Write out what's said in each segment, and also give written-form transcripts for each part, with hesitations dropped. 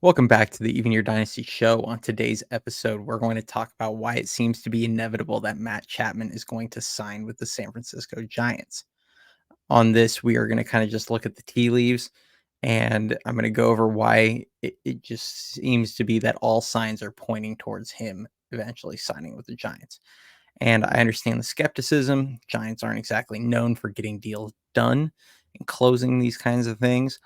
Welcome back to the Even Your Dynasty show. On today's episode, we're going to talk about why it seems to be inevitable that Matt Chapman is going to sign with the San Francisco Giants. On this, we are going to kind of just look at the tea leaves, and I'm going to go over why it just seems to be that all signs are pointing towards him eventually signing with the Giants. And I understand the skepticism. Giants aren't exactly known for getting deals done and closing these kinds of things.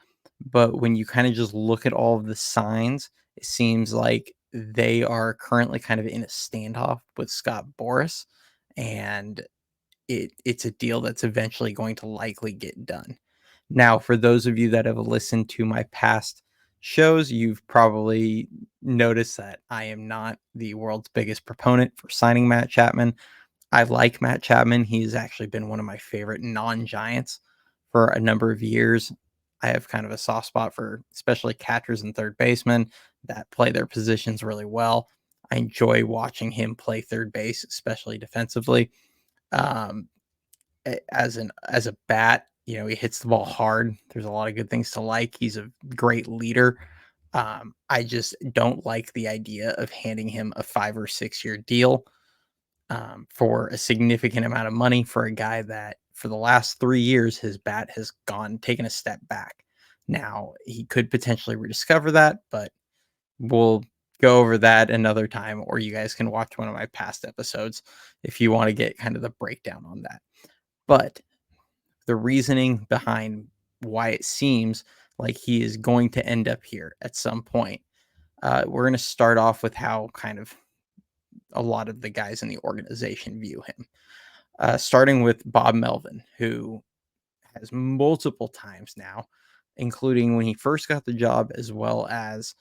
But when you kind of just look at all of the signs, it seems like they are currently kind of in a standoff with Scott Boris. And it's a deal that's eventually going to likely get done. Now, for those of you that have listened to my past shows, you've probably noticed that I am not the world's biggest proponent for signing Matt Chapman. I like Matt Chapman. He's actually been one of my favorite non-Giants for a number of years. I have kind of a soft spot for especially catchers and third basemen that play their positions really well. I enjoy watching him play third base, especially defensively. Um, as a bat, he hits the ball hard. There's a lot of good things to like. He's a great leader. I just don't like the idea of handing him a 5 or 6 year deal for a significant amount of money for a guy that for the last 3 years his bat has taken a step back. Now he could potentially rediscover that, but we'll go over that another time, or you guys can watch one of my past episodes if you want to get kind of the breakdown on that. But the reasoning behind why it seems like he is going to end up here at some point. We're going to start off with how kind of a lot of the guys in the organization view him. Starting with Bob Melvin, who has multiple times now, including when he first got the job, as well as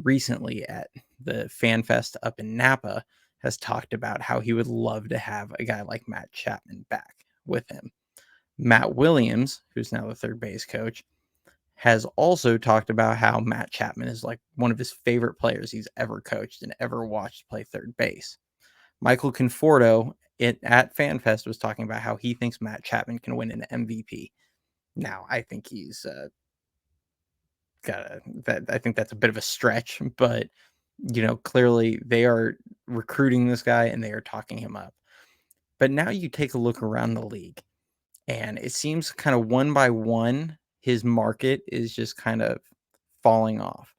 recently at the Fan Fest up in Napa, has talked about how he would love to have a guy like Matt Chapman back with him. Matt Williams, who's now the third base coach, has also talked about how Matt Chapman is like one of his favorite players he's ever coached and ever watched play third base. Michael Conforto at FanFest was talking about how he thinks Matt Chapman can win an MVP. Now, I think he's I think that's a bit of a stretch, but clearly they are recruiting this guy and they are talking him up. But now you take a look around the league, and it seems kind of one by one, his market is just kind of falling off.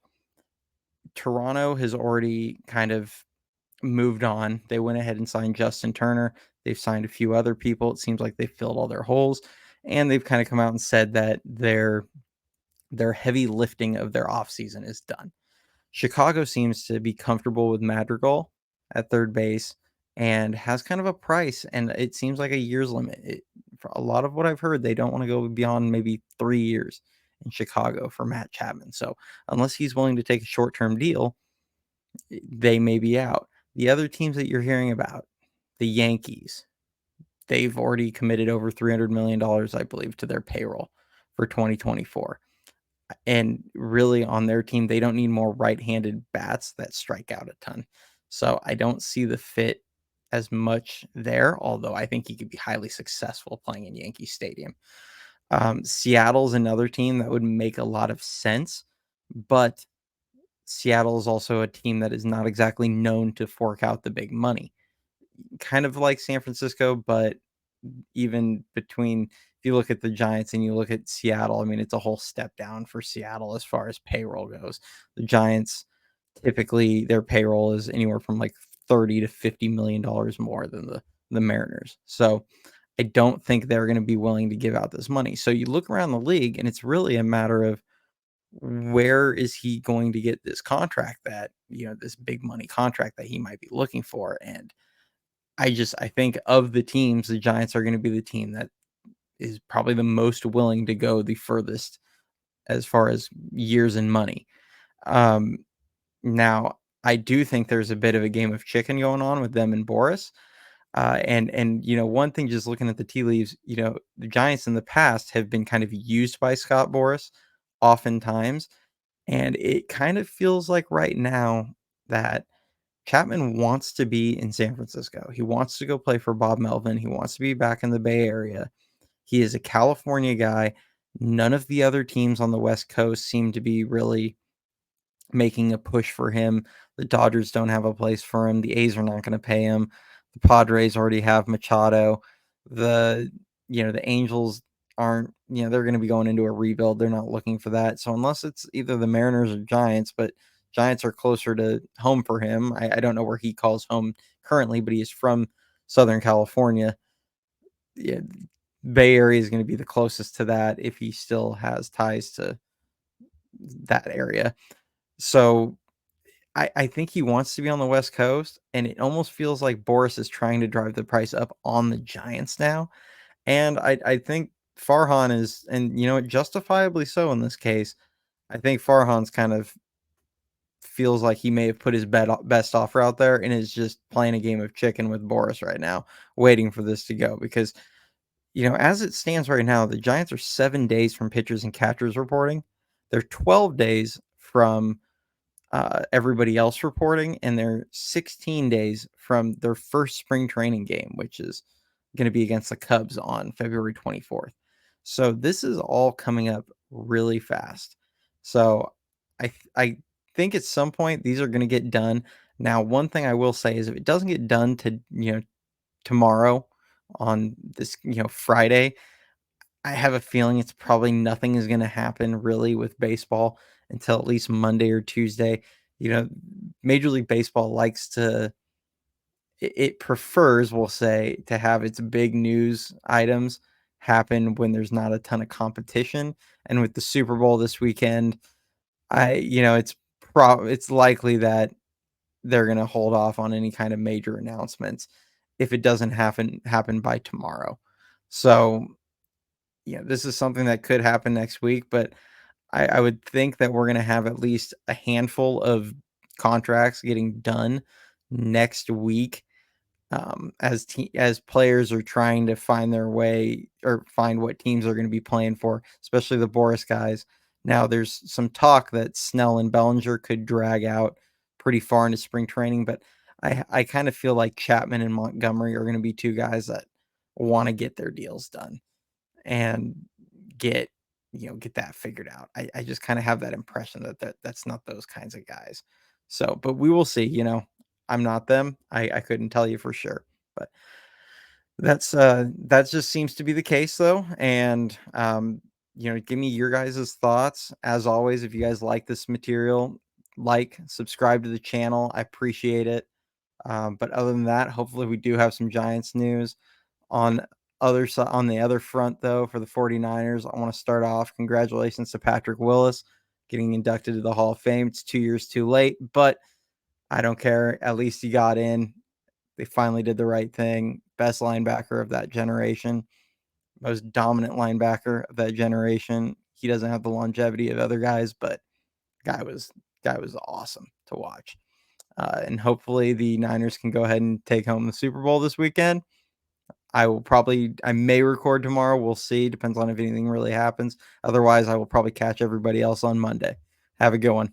Toronto has already kind of moved on. They went ahead and signed Justin Turner. They've signed a few other people. It seems like they filled all their holes, and they've kind of come out and said that their heavy lifting of their offseason is done. Chicago seems to be comfortable with Madrigal at third base and has kind of a price, and it seems like a year's limit. For a lot of what I've heard, they don't want to go beyond maybe 3 years in Chicago for Matt Chapman. So unless he's willing to take a short-term deal, they may be out. The other teams that you're hearing about, the Yankees, they've already committed over $300 million, I believe, to their payroll for 2024. And really on their team, they don't need more right-handed bats that strike out a ton. So I don't see the fit as much there, although I think he could be highly successful playing in Yankee Stadium. Seattle's another team that would make a lot of sense, but Seattle is also a team that is not exactly known to fork out the big money. Kind of like San Francisco, but even between if you look at the Giants and you look at Seattle, I mean, it's a whole step down for Seattle as far as payroll goes. The Giants typically their payroll is anywhere from like 30 to $50 million more than the Mariners. So I don't think they're going to be willing to give out this money. So you look around the league and it's really a matter of where is he going to get this contract that, this big money contract that he might be looking for. And I think of the teams, the Giants are going to be the team that is probably the most willing to go the furthest as far as years and money. Um, Now, I do think there's a bit of a game of chicken going on with them and Boris. And one thing, just looking at the tea leaves, the Giants in the past have been kind of used by Scott Boris oftentimes. And it kind of feels like right now that Chapman wants to be in San Francisco. He wants to go play for Bob Melvin. He wants to be back in the Bay Area. He is a California guy. None of the other teams on the West Coast seem to be really making a push for him. The Dodgers don't have a place for him. The A's are not going to pay him. The Padres already have Machado. The the Angels aren't, they're going to be going into a rebuild. They're not looking for that. So unless it's either the Mariners or Giants, but Giants are closer to home for him. I don't know where he calls home currently, but he is from Southern California. Yeah, Bay Area is going to be the closest to that if he still has ties to that area. So I think he wants to be on the West Coast, and it almost feels like Boris is trying to drive the price up on the Giants now. And I think Farhan is, and justifiably so in this case. I think Farhan's kind of feels like he may have put his best offer out there and is just playing a game of chicken with Boris right now, waiting for this to go. Because as it stands right now, the Giants are 7 days from pitchers and catchers reporting. They're 12 days from everybody else reporting, and they're 16 days from their first spring training game, which is going to be against the Cubs on February 24th. So this is all coming up really fast. So I think at some point these are going to get done. Now, one thing I will say is if it doesn't get done to tomorrow on this Friday, I have a feeling it's probably nothing is going to happen really with baseball until at least Monday or Tuesday. Major League Baseball likes to, it prefers, we'll say, to have its big news items happen when there's not a ton of competition. And with the Super Bowl this weekend, it's likely that they're going to hold off on any kind of major announcements if it doesn't happen by tomorrow. So, this is something that could happen next week, but I would think that we're going to have at least a handful of contracts getting done next week, as players are trying to find their way or find what teams are going to be playing for, especially the Boris guys. Now, there's some talk that Snell and Bellinger could drag out pretty far into spring training, but I kind of feel like Chapman and Montgomery are going to be two guys that want to get their deals done and get get that figured out. I just kind of have that impression that's not those kinds of guys. So, but we will see. I'm not them. I couldn't tell you for sure, but that just seems to be the case though. And give me your guys' thoughts. As always, if you guys like this material, subscribe to the channel. I appreciate it. But other than that, hopefully we do have some Giants news. On the other front, though, for the 49ers, I want to start off. Congratulations to Patrick Willis getting inducted to the Hall of Fame. It's 2 years too late, but I don't care. At least he got in. They finally did the right thing. Best linebacker of that generation, most dominant linebacker of that generation. He doesn't have the longevity of other guys, but guy was guy was awesome to watch. And hopefully the Niners can go ahead and take home the Super Bowl this weekend. I may record tomorrow. We'll see. Depends on if anything really happens. Otherwise, I will probably catch everybody else on Monday. Have a good one.